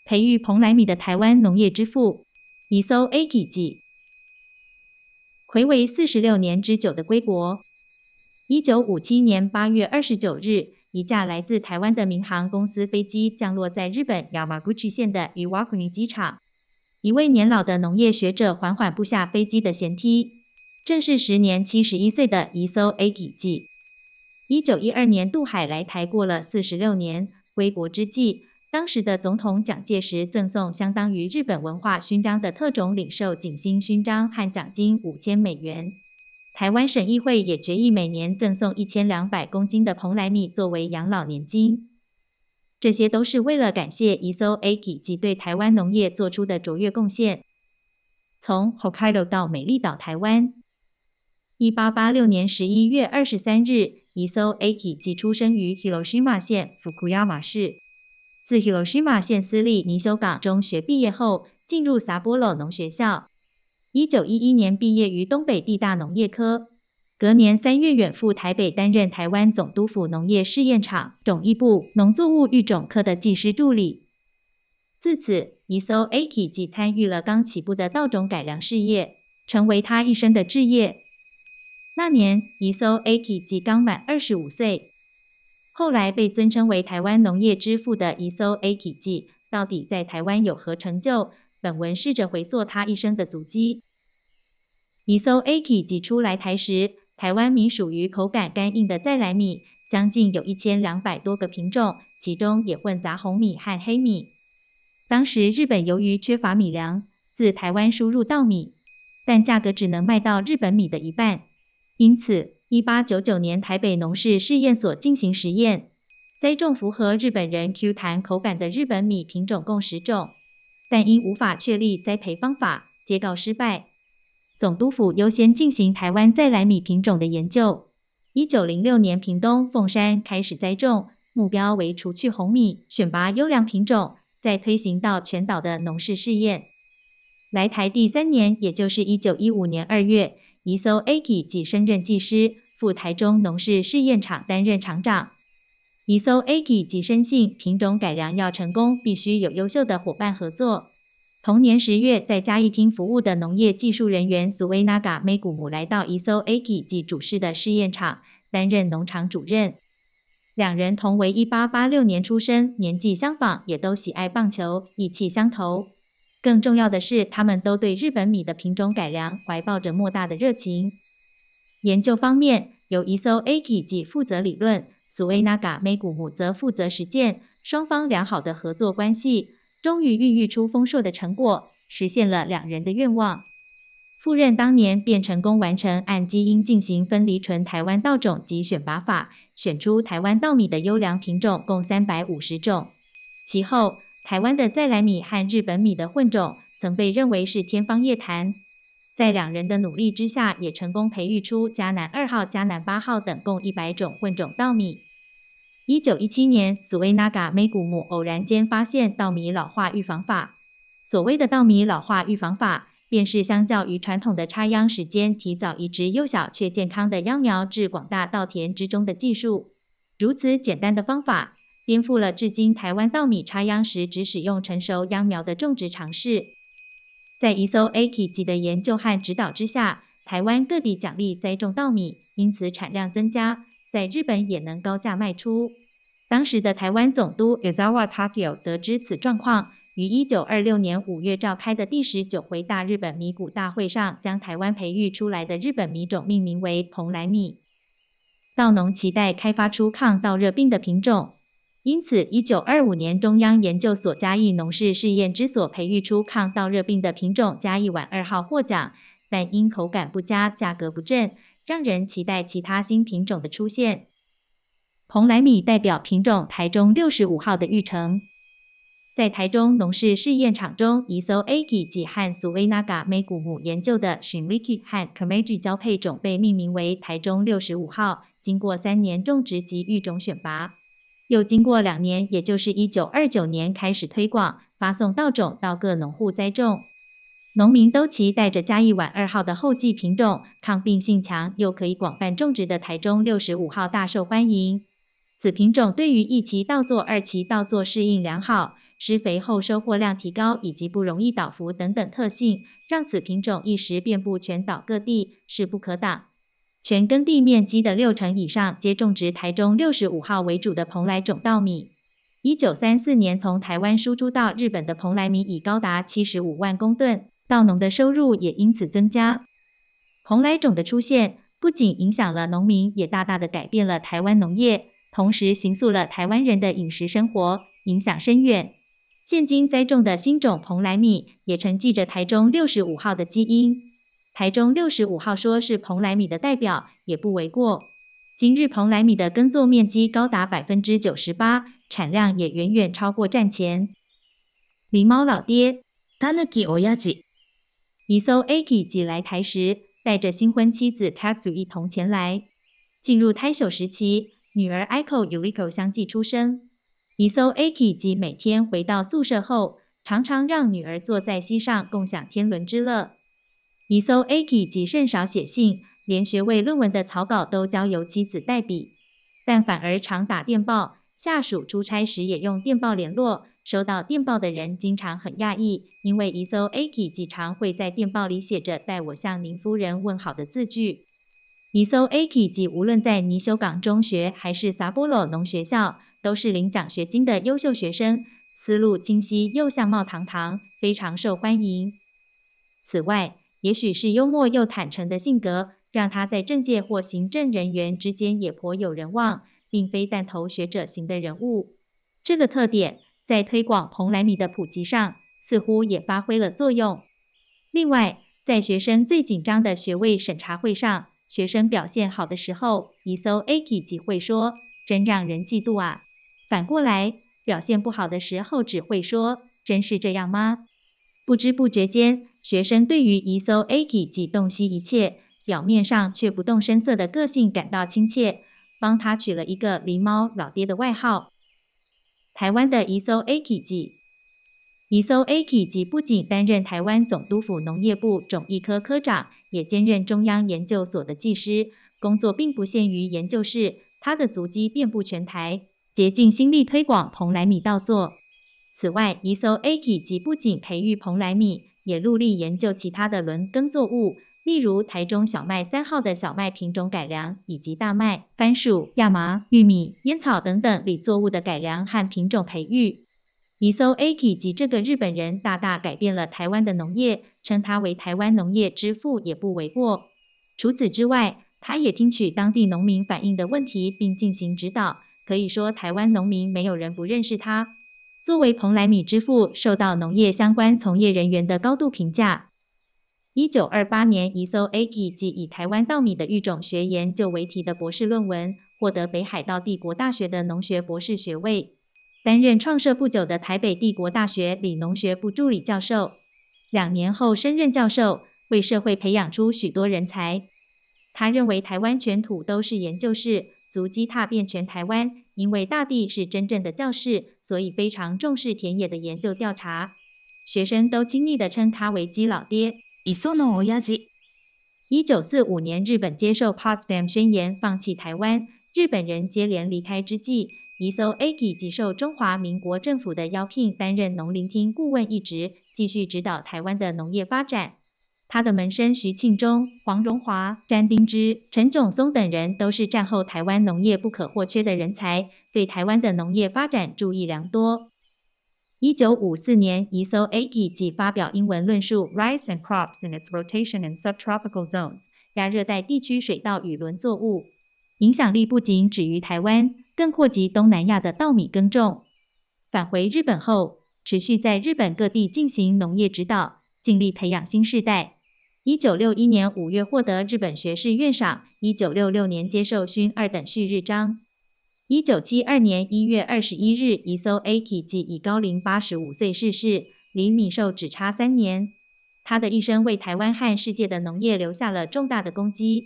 培育蓬莱米的台湾农业之父，伊搜 A 基记，睽违46年之久的归国。1957年8月29日，一架来自台湾的民航公司飞机降落在日本 Yamaguchi 县的 Iwakuni 机场。一位年老的农业学者缓缓步下飞机的舷梯，正是时年71岁的伊搜 A 基记。1912年渡海来台过了46年，归国之际，当时的总统蒋介石赠送相当于日本文化勋章的特种领袖景星勋章和奖金5000美元。台湾省议会也决议每年赠送1200公斤的蓬莱米作为养老年金。这些都是为了感谢伊搜 A 基记对台湾农业做出的卓越贡献。从 Hokkaido 到美丽岛台湾。1886年11月23日，伊搜 A 基记出生于 Hiroshima 县 Fukuyama 市。自 Hiroshima 县私立尼修港中学毕业后，进入札幌农学校。1911年毕业于东北地大农业科。隔年3月远赴台北担任台湾总督府农业试验场种艺部农作物育种科的技师助理。自此，伊搜 A 基记参与了刚起步的稻种改良事业，成为他一生的志业。那年，伊搜 A 基记刚满25岁。后来被尊称为台湾农业之父的伊搜 A 基记，到底在台湾有何成就？本文试着回溯他一生的足迹。伊搜 A 基记初来台时，台湾米属于口感干硬的在来米，将近有1200多个品种，其中也混杂红米和黑米。当时日本由于缺乏米粮，自台湾输入稻米，但价格只能卖到日本米的一半。因此，1899年台北农事试验所进行实验，栽种符合日本人 Q 弹口感的日本米品种共10种，但因无法确立栽培方法，皆告失败。总督府优先进行台湾在来米品种的研究。1906年，屏东凤山开始栽种，目标为除去红米，选拔优良品种，再推行到全岛的农事试验。来台第3年，也就是1915年2月，伊搜 A 基记升任技师，赴台中农事试验场担任厂长。伊搜 A 基记深信品种改良要成功，必须有优秀的伙伴合作。同年10月，在嘉义厅服务的农业技术人员苏威纳嘎梅古姆来到伊搜 A 基记主事的试验场，担任农场主任。两人同为1886年出生，年纪相仿，也都喜爱棒球，意气相投。更重要的是，他们都对日本米的品种改良怀抱着莫大的热情。研究方面，由伊搜 A 基记负责理论，苏威纳嘎梅古姆则负责实践，双方良好的合作关系，终于孕育出丰硕的成果，实现了两人的愿望。赴任当年便成功完成按基因进行分离纯台湾稻种及选拔法，选出台湾稻米的优良品种共350种。其后，台湾的在来米和日本米的混种曾被认为是天方夜谭。在两人的努力之下，也成功培育出嘉南2号、嘉南8号等共100种混种稻米。1917年，苏威纳嘎梅古姆偶然间发现稻米老化预防法。所谓的稻米老化预防法，便是相较于传统的插秧时间，提早移植幼小却健康的秧苗至广大稻田之中的技术。如此简单的方法，颠覆了至今台湾稻米插秧时只使用成熟秧苗的种植常识。在伊搜 A 基记的研究和指导之下，台湾各地奖励栽种稻米，因此产量增加，在日本也能高价卖出。当时的台湾总督 Ezawa Takeo 得知此状况，于1926年5月召开的第19回大日本米谷大会上，将台湾培育出来的日本米种命名为蓬莱米。稻农期待开发出抗稻热病的品种，因此1925年中央研究所嘉义农事试验之所培育出抗稻热病的品种嘉义晚2号获奖，但因口感不佳，价格不振，让人期待其他新品种的出现。蓬莱米代表品种台中65号的育成。在台中农事试验场中，伊搜 A 基记和苏威纳嘎梅古姆研究的 Shinriki 和 Kameji 交配种被命名为台中65号，经过3年种植及育种选拔，又经过2年，也就是1929年开始推广，发送稻种到各农户栽种。农民都期待着嘉义晚2号的后继品种，抗病性强又可以广泛种植的台中65号大受欢迎。此品种对于1期稻作、2期稻作适应良好，施肥后收获量提高以及不容易倒伏等等特性，让此品种一时遍布全岛各地，势不可挡。全耕地面积的60%以上皆种植台中65号为主的蓬莱种稻米。1934年从台湾输出到日本的蓬莱米已高达75万公吨，稻农的收入也因此增加。蓬莱种的出现，不仅影响了农民，也大大的改变了台湾农业，同时形塑了台湾人的饮食生活，影响深远。现今栽种的新种蓬莱米，也承继着台中65号的基因。台中65号说是蓬莱米的代表，也不为过。今日蓬莱米的耕作面积高达 98%， 产量也远远超过战前。狸猫老爹タヌキ親父一艘 Aki 寄来台时，带着新婚妻子 Tatsu 一同前来。进入胎朽时期，女儿 Aiko Yuriko 相继出生。一艘 Aki 寄每天回到宿舍后，常常让女儿坐在膝上共享天伦之乐。一艘 Aki 寄甚少写信，连学位论文的草稿都交由妻子代笔，但反而常打电报，下属出差时也用电报联络。收到电报的人经常很讶异，因为一艘 Aki 寄常会在电报里写着代我向您夫人问好的字句。一艘 Aki 寄无论在尼修港中学还是萨波罗农学校，都是领奖学金的优秀学生，思路清晰又相貌堂堂，非常受欢迎。此外，也许是幽默又坦诚的性格，让他在政界或行政人员之间也颇有人望，并非弹头学者型的人物。这个特点在推广蓬莱米的普及上，似乎也发挥了作用。另外，在学生最紧张的学位审查会上，学生表现好的时候，一艘 Aki 寄会说，真让人嫉妒啊。反过来，表现不好的时候只会说，真是这样吗？不知不觉间，学生对于一艘 Aki 寄洞悉一切，表面上却不动声色的个性感到亲切，帮他取了一个狸猫老爹的外号。台湾的一艘 Aki 寄，一艘 Aki 寄不仅担任台湾总督府农业部种艺科科长，也兼任中央研究所的技师，工作并不限于研究室，他的足迹遍布全台，竭尽心力推广蓬莱米稻作。此外，一艘 Aki 寄不仅培育蓬莱米，也陆力研究其他的轮耕作物，例如台中小麦3号的小麦品种改良，以及大麦、番薯、亚麻、玉米、烟草等等里作物的改良和品种培育。一艘 Aki 寄这个日本人大大改变了台湾的农业，称他为台湾农业之父也不为过。除此之外，他也听取当地农民反映的问题并进行指导，可以说台湾农民没有人不认识他。作为蓬莱米之父，受到农业相关从业人员的高度评价。1928年，一艘 Aki 寄以台湾稻米的育种学研究为题的博士论文，获得北海道帝国大学的农学博士学位。担任创设不久的台北帝国大学理农学部助理教授，2年后升任教授，为社会培养出许多人才。他认为台湾全土都是研究室，足迹踏遍全台湾，因为大地是真正的教室，所以非常重视田野的研究调查。学生都亲昵地称他为基老爹。磯の親父。1945年，日本接受 Potsdam 宣言，放弃台湾，日本人接连离开之际，一艘 Aki 寄受中华民国政府的邀聘，担任农林厅顾问一职，继续指导台湾的农业发展。他的门生徐庆忠、黄荣华、詹丁之、陈炯松等人都是战后台湾农业不可或缺的人才，对台湾的农业发展注意良多。1954年，一艘 Aki 寄发表英文论述 Rice and Crops in its Rotation in Subtropical Zones 亚热带地区水稻与轮作物，影响力不仅止于台湾，更扩及东南亚的稻米耕种。返回日本后，持续在日本各地进行农业指导，尽力培养新世代。1961年5月获得日本学士院赏，1966年接受勋2等旭日章。1972年1月21日，一艘 Aki 寄以高龄85岁逝世，离米寿只差3年。他的一生为台湾和世界的农业留下了重大的功绩。